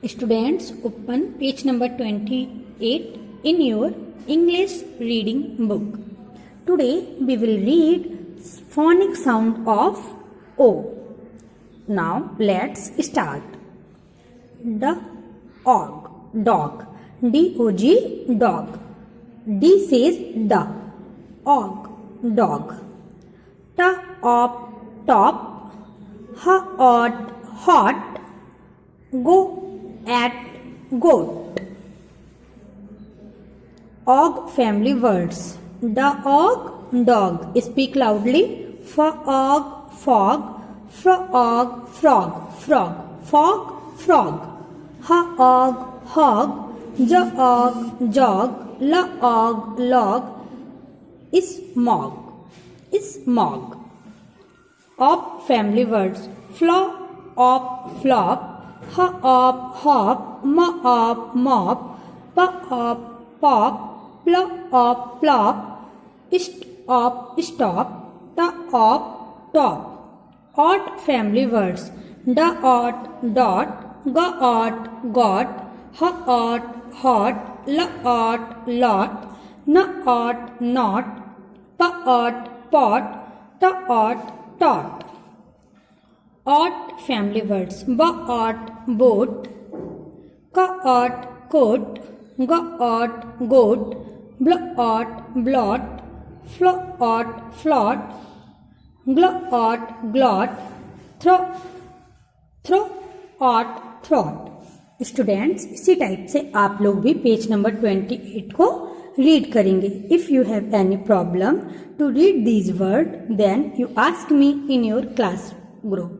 Students, open page number 28 in your English reading book. Today we will read phonic sound of O. Now let's start. Dog. D-O-G, dog. D says the. Dog. Top. Hot. Go at goat. Og family words. Dog. Speak loudly. Fog, frog, frog. Hog, jog, log, smog. Op family words. Flop, hop, mop, pop, plop, stop, top. Odd family words. Dot, got, hot, lot, not, pot, tot. Odd family words. Boat, coat, goat, blot, flot, glot, throat. Students, इसी type से आप लोग भी page number 28 को read करेंगे. If you have any problem to read these word, then you ask me in your class group.